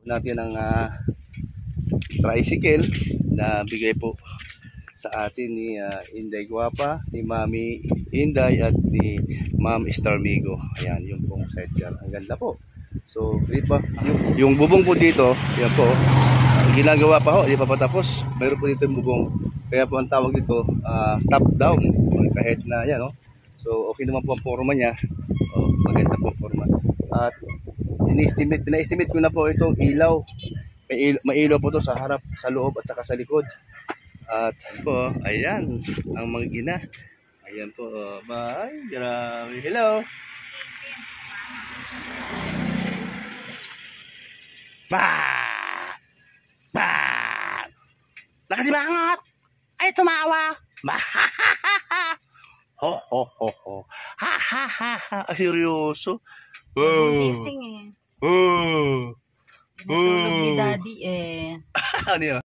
natin ang tricycle na bigay po sa atin ni Inday Guapa, ni Mami Inday at ni Ma'am Starmigo. Ayan, yung pong sidecar. Ang ganda po. So, diba, yung bubong po dito, yan po, ginagawa pa ho, hindi pa patapos. Mayroon po dito yung bubong. Kaya po ang tawag dito, top down. Kahit na yan, no? So, okay naman po ang forma niya. Maganda po ang forma. At pina-estimate ko na po itong ilaw. May ilaw po to sa harap, sa loob at saka sa likod. At po, ayan, ang mga ina. Ayan po, bye. Grabe. Hello. Bah! Bah! Nakasimangot! Ay, tumawa! Bah! Ho, ho, ho, ho. Ha, ha, ha, ha. Seryoso? Gising eh. Natulog ni Daddy eh. Ano yun?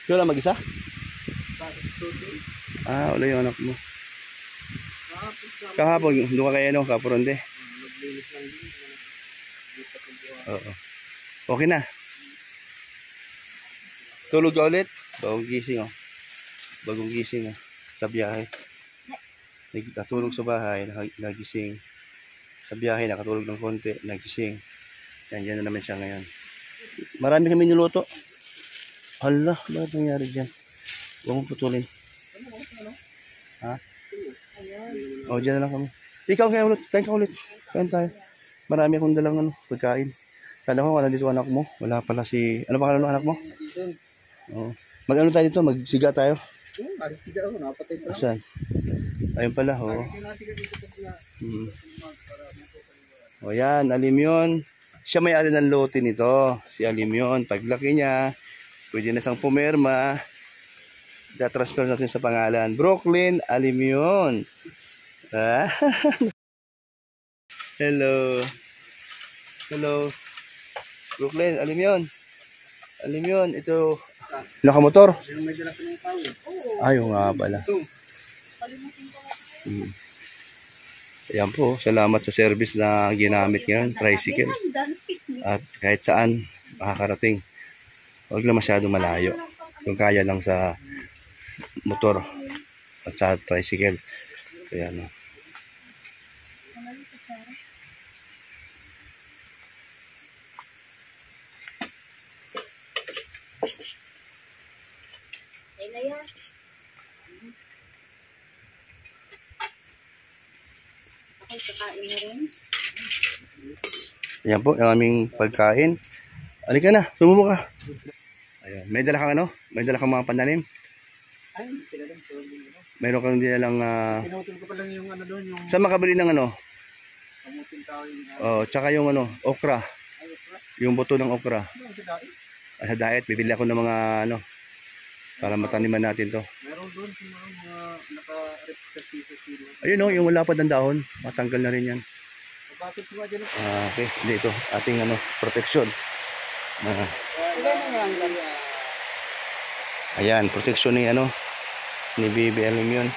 Ikaw lang mag-isa? Wala yung anak mo. Kahapon, doon ka kaya no, Kaporonde? Oo. Okay na. Tulog ka ulit? Bagong gising oh. Bagong gising oh. Sa biyahe. Nakatulog sa bahay, nagising. Sa biyahe, nakatulog ng konti, nagising. Yan na naman siya ngayon. Marami kami niluto. Hala, bakit nangyari dyan? Huwag mong putulin. Ha? Dyan na lang kami. Ikaw kaya ulit, kain ka ulit. Kain tayo. Marami akong dalang pagkain. Kala ko, wala dito anak mo. Wala pala si... Ano ba kalalo anak mo? Mag-ano tayo dito? Magsiga tayo? Magsiga ako, napatay pa lang. Saan? Ayun pala, yan, Alim yun. Siya may-ari ng lote nito. Si Alim yun. Paglaki niya, pwede na siyang pumirma. I-transfer natin sa pangalan. Brooklyn Alim yun. Hello. Hello. Brooklyn Alim yun. Alim yun. Ito. Nakamotor. Ayaw nga pala. Ayan po. Salamat sa service na ginamit ngayon. Tricycle. At kahit saan makakarating. Huwag lang masyadong malayo. Kung kaya lang sa motor at sa tricycle. Kaya no. Ayan po, yung aming pagkain. Halika na, sumubo ka. Ayan, may dala kang ano? May dala kang mga pananim? Ay, mayroon kang dinalang... Pinutol ko pa lang yung ano doon, yung... Saan makabili ng ano? Kamutin Oh, tsaka yung ano, okra. Yung buto ng okra. Sa diet, bibili ako ng mga ano, para mataniman natin to. Meron doon sa mga naka-rep sa silo. Ayun oh, yung wala pa ng dahon, matanggal na rin yan. Bakit mo dyan? Okay, dito, ating ano, protection. Ayan, protection ni ano, ni Bibi, alam yun.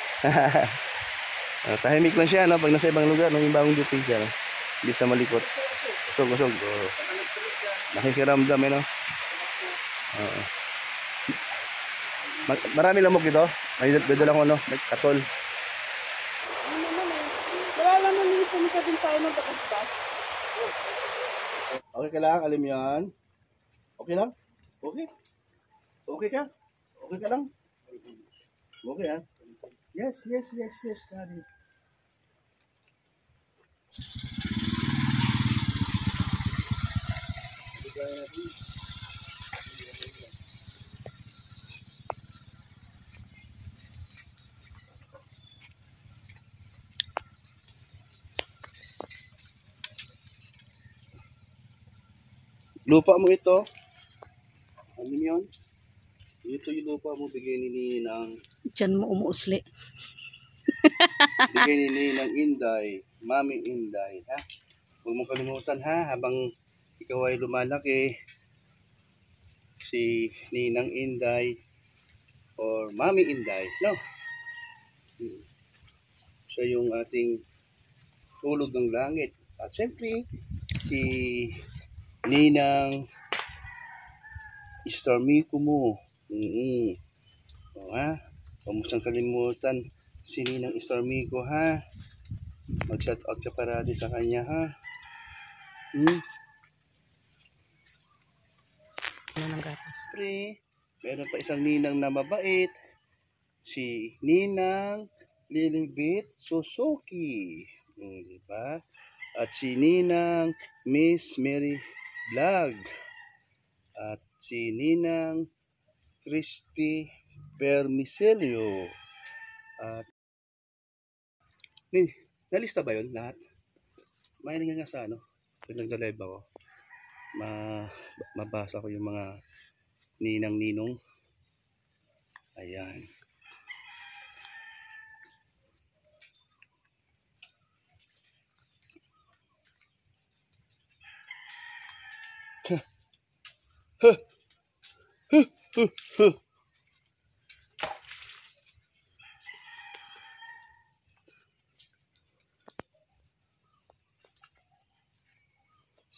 Tahimik lang siya, no? Pag nasa ibang lugar, no? Yung bagong duty siya, no? Hindi sa malikot. Usog. Oh. Nakikiramdam, no? Oo. Marami lamok ito. May dadala ko, no? Katol. Wala lang naman pumunta din tayo ng bakasbas. Okay ka lang, alam yan. Okay lang? Okay? Okay ka? Okay ka lang? Okay, ha? Yes, daddy. Lupa mo ito. Ano yun? Ito yung lupa mo, bigay ni ng Diyan mo umuusli. bigay ni ng Inday, Mami Inday, ha? Huwag mong kalimutan, ha? Habang ikaw ay lumalaki, si Ninang Inday or Mami Inday, no? Siya yung ating hulog ng langit. At syempre, si Ninang Stormico mo. O, ha? Huwag mo siyang kalimutan si Ninang Stormico, ha? Mag-shout out ka parati sa kanya, ha? Ano ng gatas? Siyempre, meron pa isang ninang na mabait. Si Ninang Lilibet Suzuki. Diba? At si Ninang Miss Mary Vlog. At si Ninang Christy Permiselio. At nalista ba yun lahat? May nga sa ano? Pag nagda-live ako, mabasa ko yung mga ninang-ninong. Ayan.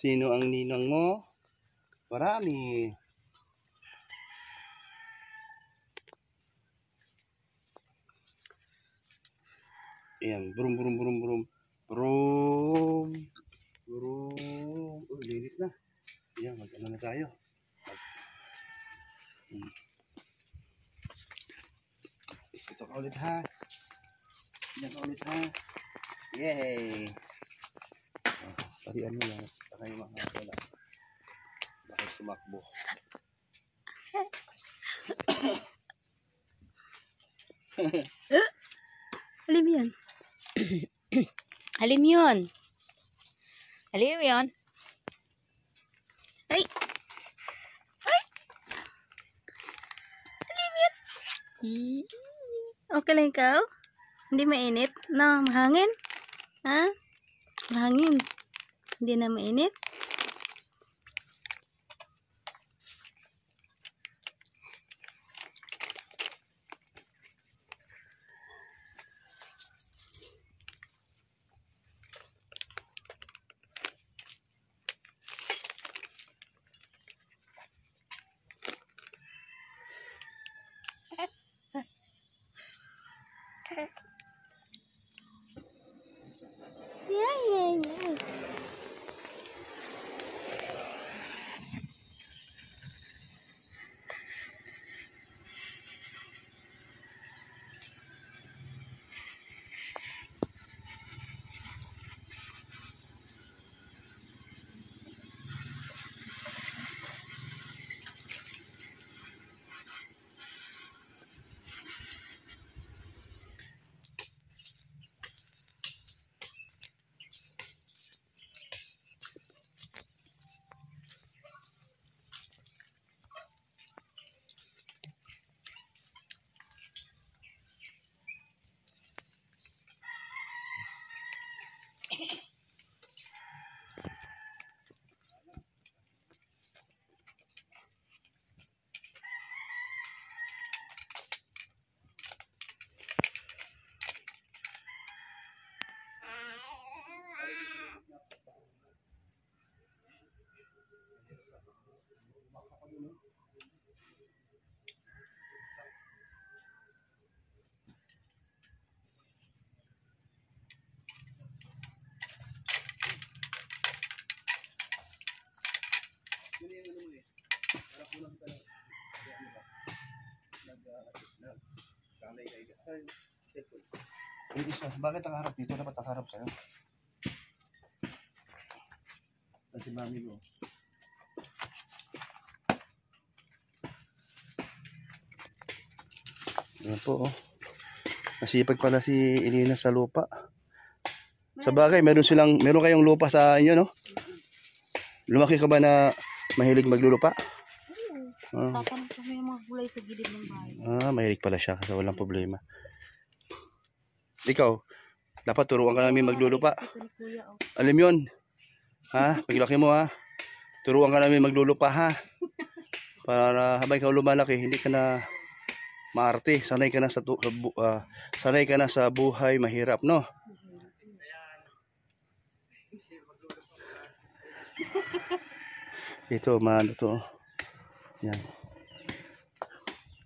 Sino ang ninang mo? Marami. Ayan, brum. Oh, lilit na. Ayan, mag-ano na tayo. Ito ka ulit, ha? Yan ka ulit, ha? Yay! Tarian mo lang. Baka yung mga wala. Bakit tumakbo? Alim yun. Alim yun. Alim yun. Ay! Alim yun. Okay lang ikaw? Hindi mainit? No, mahangin? Ha? Mahangin. Hindi na mainit? Yeah. Yung isa, bakit ang harap dito? Dapat ang harap sa'yo. Kasi mami ko. Yan po, oh. Masipag pala si Elena sa lupa. Sa bagay, meron kayong lupa sa inyo, no? Lumaki ka ba na mahilig maglulupa? Oo. Tatanong kami ng mga gulay sa gilid ng bahay. Mahilig pala siya kasi walang problema. Ikaw, dapat turuan ka namin maglulupa. Ito ni Kuya, oh. Alam yun. Ha? Paglaki mo, ha? Turuan ka namin maglulupa, ha? Para habang ikaw lumalaki, hindi ka na maarte. Sanay ka na sa buhay mahirap, no? Ito, maano to. Yan.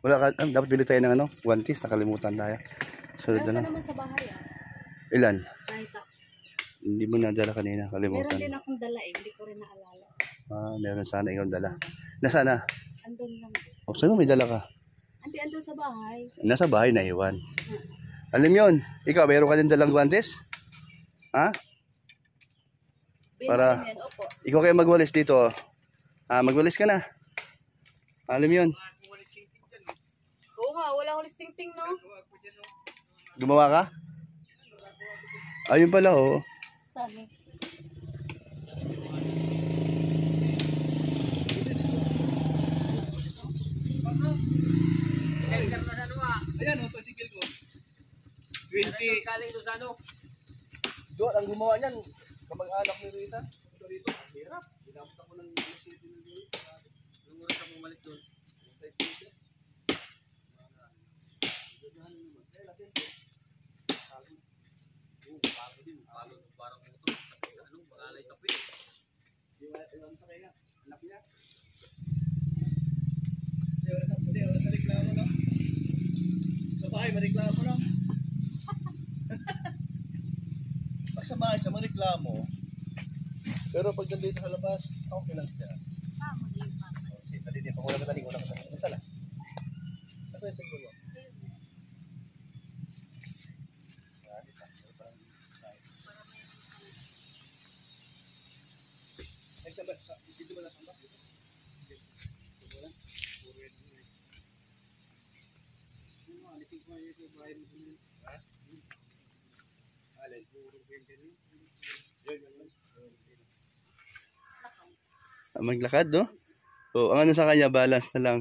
Wala ka, dapat bili tayo ng guantes, nakalimutan tayo. Sunod Meron na pa naman sa bahay, ah. Ilan? Nakita. Hindi mo nadala kanina, kalimutan. Meron din akong dala, eh. Hindi ko rin naalala. Meron sana ikaw dala. Nasaan na? Andun lang. O, saan mo may dala ka? Andun sa bahay. Nasa bahay, naiwan. Alam yun, ikaw, meron ka din dalang guantes? Ha? Para, Yan, opo. ikaw kayo magwalis dito. Magwalis ka na. Alam yun. Oo nga, wala akong listing-ting, no? Gumawa ka? Ayun pala, oh. Saan eh? Ayan, oh, pasigil ko. 20. Doon, ang gumawa niyan, kamag-anak ni Rita. Ito rito, ang hirap. Ginamit ako ng city ng doon. Anong oras ako bumalik doon? Parang motor, magalay tapi. Yung sa kanya, anak niya. Hindi, wala sa reklamo, no? Sa bahay, mareklamo, no? Pag sa bahay, sa mareklamo. Pero pag nandito sa labas, okay lang siya. Sige, dali dito. Wala ka taling, wala ka taling. Isa lang. Ito yung siguro mo. Dito ba nasamba? Dito ba? Puro yan. Alitin ko ngayon ito. Bahay mo din. Ha? Alin? Puro yan din. Maglakad, no? O, ang ano sa kanya, balance na lang.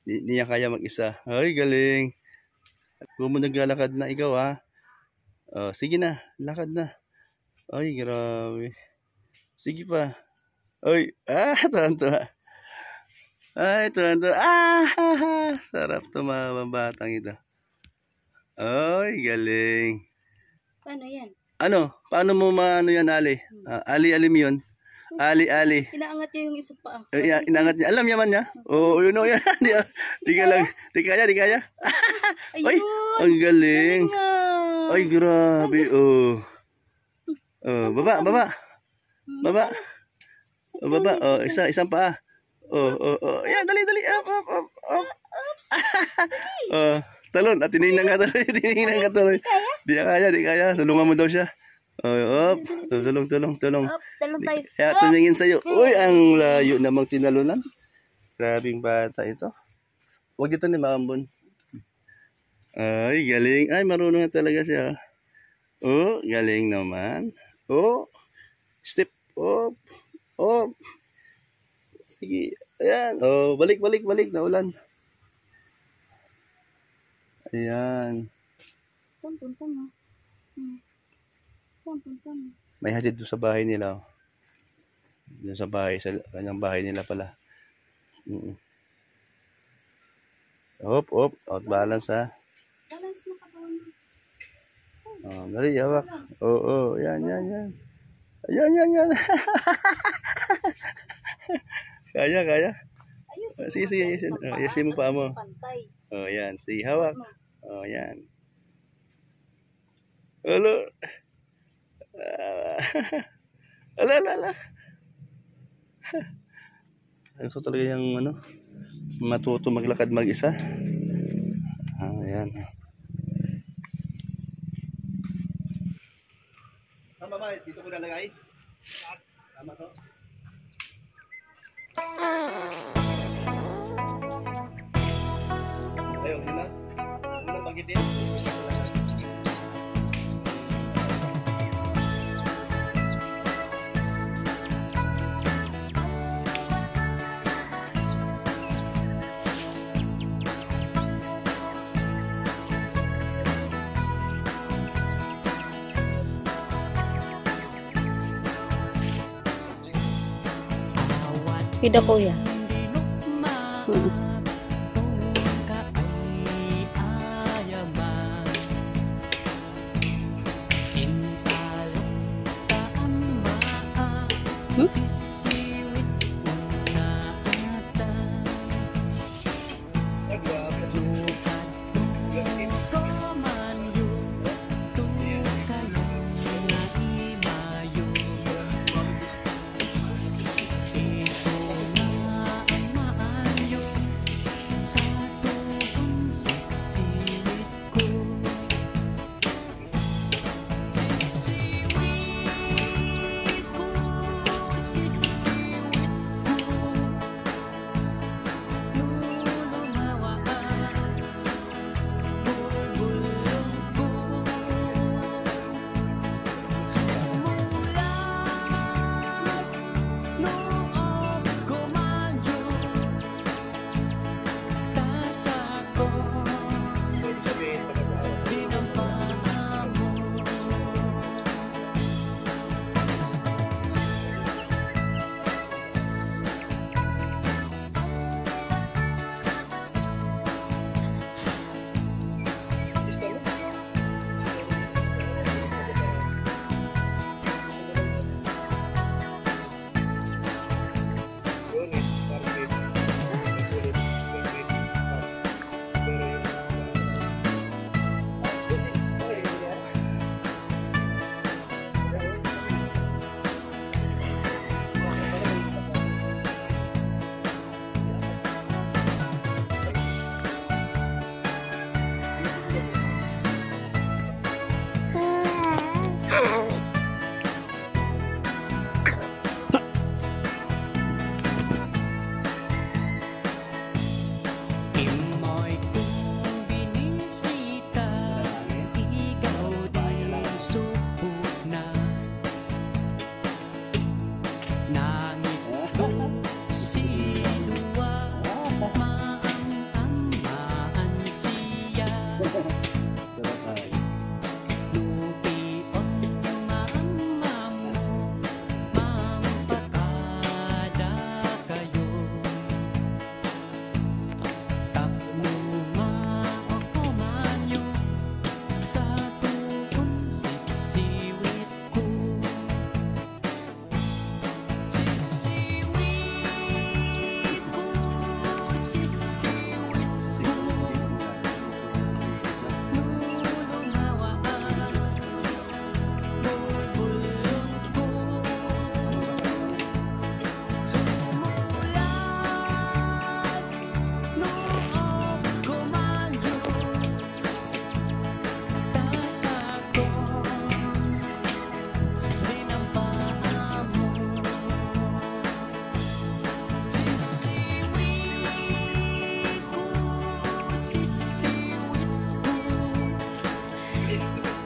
Di niya kaya mag-isa. Ay, galing. Kung mo naglalakad na ikaw, ha? O, sige na, lakad na. Ay, grabe. Sige pa. Ay, tuwan-tuwa. Ay, tuwan-tuwa. Sarap to mga batang ito. Ay, galing. Paano yan? Ano? Paano mo maano yan, Ali? Ali mo yun? Ali. Inaangat niya yung isa pa. Inangat niya. Alam naman niya. Oo, yun o yan. Di ka lang. Di kaya. Ay, ang galing. Ay, grabe. Baba. Baba. Isang paa. Yan, dali. Up. Talon. Tinignan ka tuloy. Di kaya. Tulungan mo daw siya. Tulong. Talon tayo. Kaya tumingin sa'yo. Uy, ang layo namang tinalunan. Grabing bata ito. Huwag ito ni Mambon. Ay, galing. Ay, marunong na talaga siya. Galing naman. Step up. Sige. Ayan. Balik. Naulan. Ayan. Saan punta mo? Saan punta mo? May hatid doon sa bahay nila. Oh. Doon sa bahay, sa kanyang bahay nila pala. Hop, hop. Out balance ha. Balance mo katawan mo. Oh, dali, hawak. Oo, yan. Yan. Kaya. Ayusin mo. Sige, ayusin mo pa mo. Pantay. Oh, yan. Sige, hawak. Oh, yan. Alo. Ala. Gusto talaga yung matuto maglakad mag-isa. Ayan. Tama ba? Dito ko nalagay? Tama to? Ayun, yun na. Unang bagitin. Pida kuya.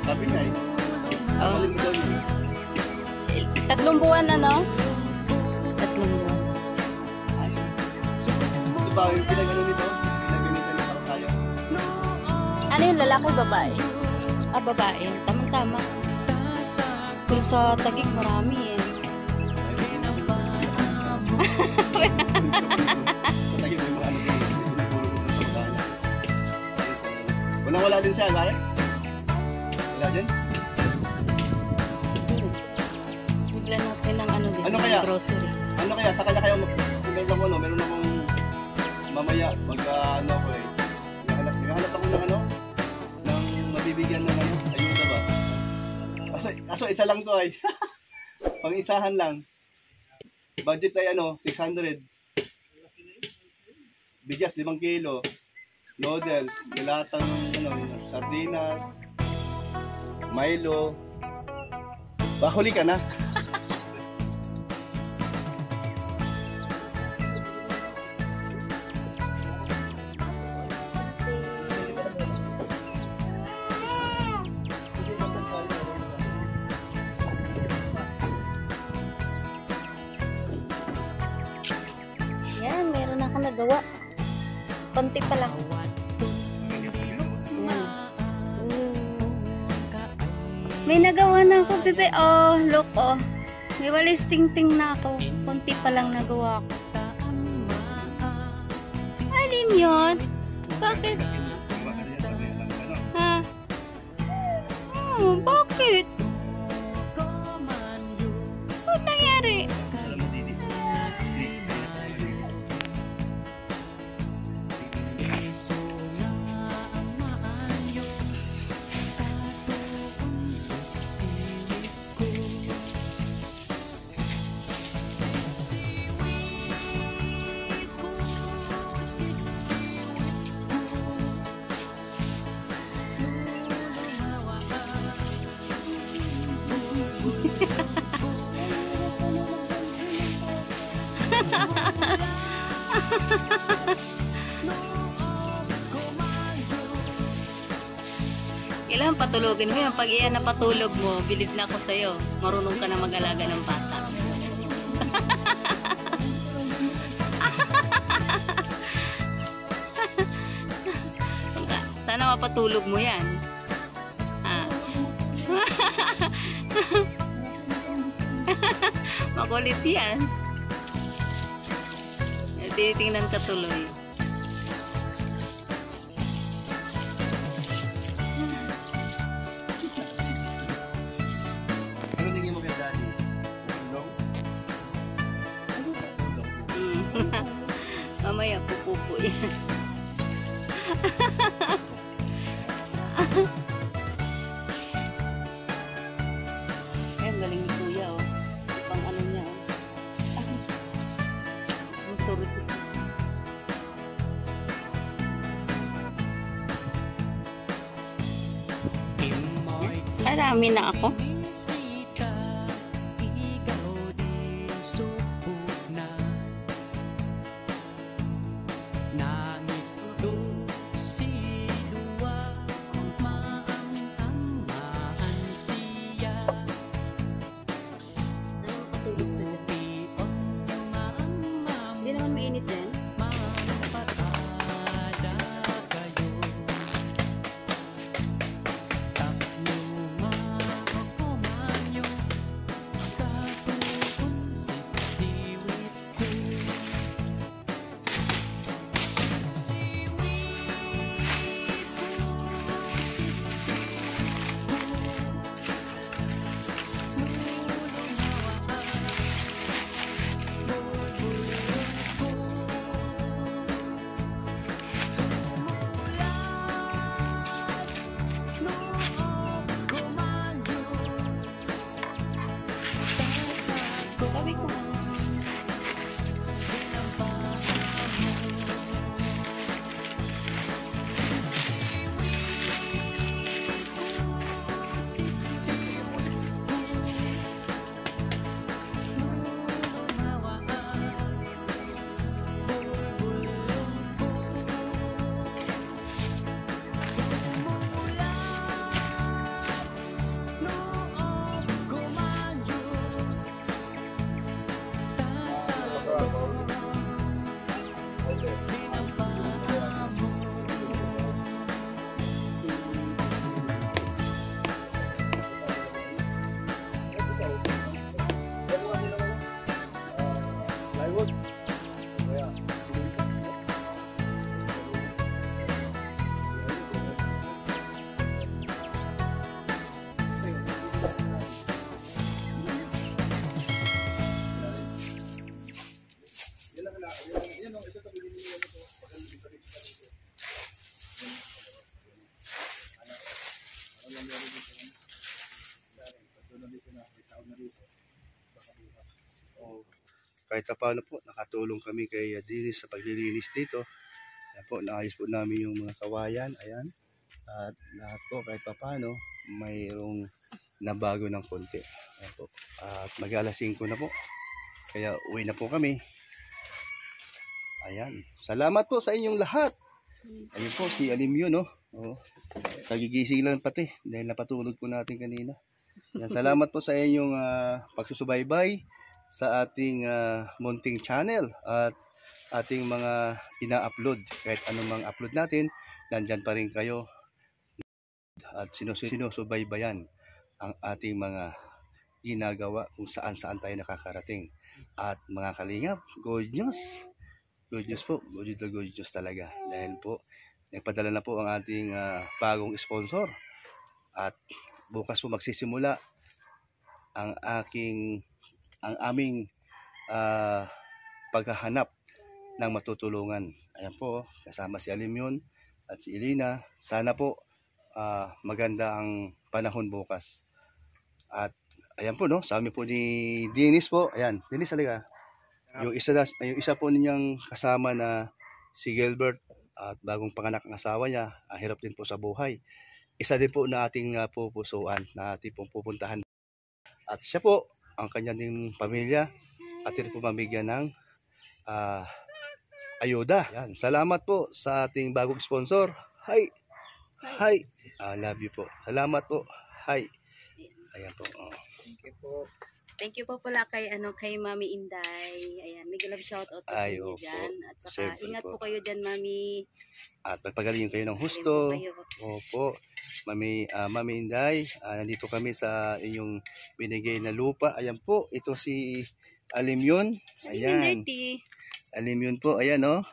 Sabi niya eh. Oh. Alim daw yun. 3 buwan na, no? 3 buwan. Ito ba yung pinagano nito? Pinagamitan niya para tayo. Ano yung lalaki, babae? Ah, babae. Tamang-tama. Kung sa Taguig marami eh. Lagi may mga ano din, tinutulog ko sa bana. Wala din siya, Lare? Wala din? Bigla natin ng ano din, Ano kaya? grocery. Ano kaya, sa kanya kayo, meron akong mamaya, ano ako eh. Naghahanap ako ng ano, ng mabibigyan ng ano, ayuda ba? Aso isa lang to ay, pang-isahan lang. Budget ay ano, 600. Bigas, 5 kilo. Noodles, nilatang ano, sardinas, Milo. Bahuli ka na. Yan, meron ako nagawa. Konti pa lang. May nagawa na ako, bebe. Oh, look, oh. May walis ting-ting na ako. Konti pa lang nagawa ko. Alin yun? Bakit? Ha? Oh, bakit? Ba't nangyari? Kailangan patulogin mo yan. Pag iyan na patulog mo, believe na ako sa'yo. Marunong ka na mag-alaga ng bata. Sana mapatulog mo yan. Ah. Makulit yan. Tinitingnan ka tuloy. Ano tingin mo kay Daddy? Tulong? Mamaya pupupo yan. Ay, ang galing ni Kuya, oh. Pang ano niya, oh. Ang surot ito. Marami na ako. Hindi naman mainit din. kahit paano po nakatulong kami kay Dennis sa paglilinis dito. Ayan po, naayos po namin yung mga kawayan. Ayan. At lahat po kahit paano mayroong nabago ng konti. Ayan po. At mag-alas 5 na po. Kaya uwi na po kami. Ayan. Salamat po sa inyong lahat. Ayun po si Alimyo, no? Oh. Kagigising lang pati dahil napatulog po natin kanina. Ayan, salamat po sa inyong pagsusubaybay sa ating munting channel at ating mga ina-upload. Kahit anumang upload natin, nandyan pa rin kayo at sinusubaybayan ang ating mga ginagawa kung saan-saan tayo nakakarating. At mga kalingap, good news. Good news po, good news talaga. Dahil po, nagpadala na po ang ating bagong sponsor. At bukas po magsisimula ang aming paghahanap ng matutulungan. Ayan po, kasama si Alimyon at si Elina. Sana po maganda ang panahon bukas. At ayan po, no, sabi po ni Dennis po. Ayan, Dennis, halika. Yung isa po ninyang kasama na si Gilbert at bagong panganak ang asawa niya, hirap din po sa buhay. Isa din po na ating pupusuan, na ating pong pupuntahan. At siya po, ang kanya ding pamilya, atin po mamigyan ng ayuda. Yan. Salamat po sa ating bagong sponsor. Hi! Hi! I love you po. Salamat po. Hi! Ayan po. Oh. Thank you po. Thank you po pala kay Mami Inday. Ayan, may love shoutout po sa inyo dyan. At saka Siyempre ingat po. po kayo dyan, Mami. At magpagaling kayo ng Ayun husto. po kayo. Opo. Mami Inday, nandito kami sa inyong binigay na lupa. Ayan po, ito si Alimyon. Ayan. Inday, Alimyon po, ayan o.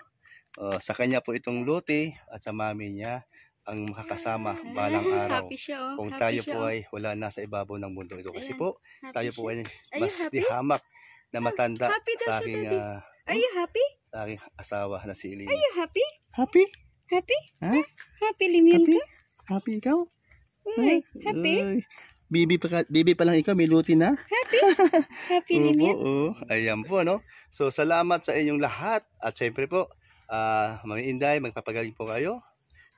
Sa kanya po itong lote at sa mami niya ang makakasama balang araw. Happy siya, oh. Kung Happy tayo siya, po oh. ay wala na sa ibabaw ng mundo ito. Kasi Ayan. po, Happy tayo siya. po ay Are mas you happy? dihamak na matanda Happy daw sa siya, aking, Daddy. Are you happy? sa aking asawa na si Elina. Are you happy? Happy? Happy? Ha? Happy, Limyon Happy? ka? Happy ikaw? Uy, happy? Ay, Bibi pa lang ikaw, may luti na. Happy, Oo, Limyon? oo. Ayan po, no? So, salamat sa inyong lahat. At syempre po, Mami Inday, magpapagaling po kayo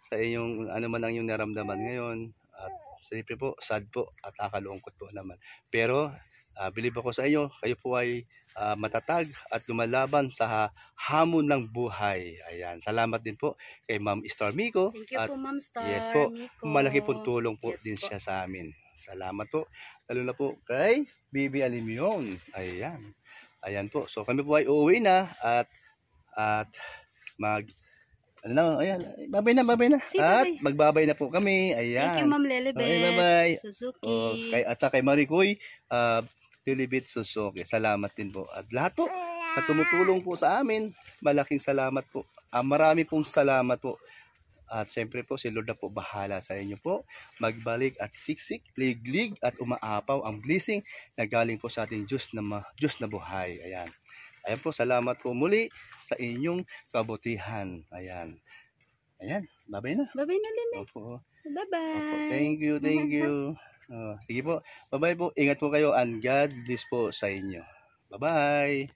sa inyong ano man ang inyong naramdaman ngayon. At syempre po, sad po at nakalungkot po naman. Pero, believe ako sa inyo, kayo po ay matatag at lumalaban sa hamon ng buhay. Ayan. Salamat din po kay Ma'am Star Miko. Thank you At po, Ma'am Star. yes po, Miko. malaki pong tulong po Yes din po. siya sa amin. Salamat po. Lalo na po kay Bibi Alimyon. Ayan. Ayan po. So kami po ay uuwi na at ayan, babay na. Si At babay. magbabay na po kami. Thank you, Ayan. Ma'am Lelebet. Okay, bye-bye. Suzuki. At kay Maricoy, Lilibit Suzuki. Salamat din po. At lahat po na tumutulong po sa amin, malaking salamat po. Marami pong salamat po. At siyempre po, si Lord na po bahala sa inyo po. Magbalik at siksik, liglig at umaapaw ang blessing na galing po sa ating Diyos na buhay. Ayan. Ayan po, salamat po muli sa inyong kabutihan. Ayan. Ayan, babay na. Bye-bye na, Lele. Opo. Bye-bye. Opo. Thank you. Sige po, bye-bye po. Ingat po kayo and God bless po sa inyo. Bye-bye.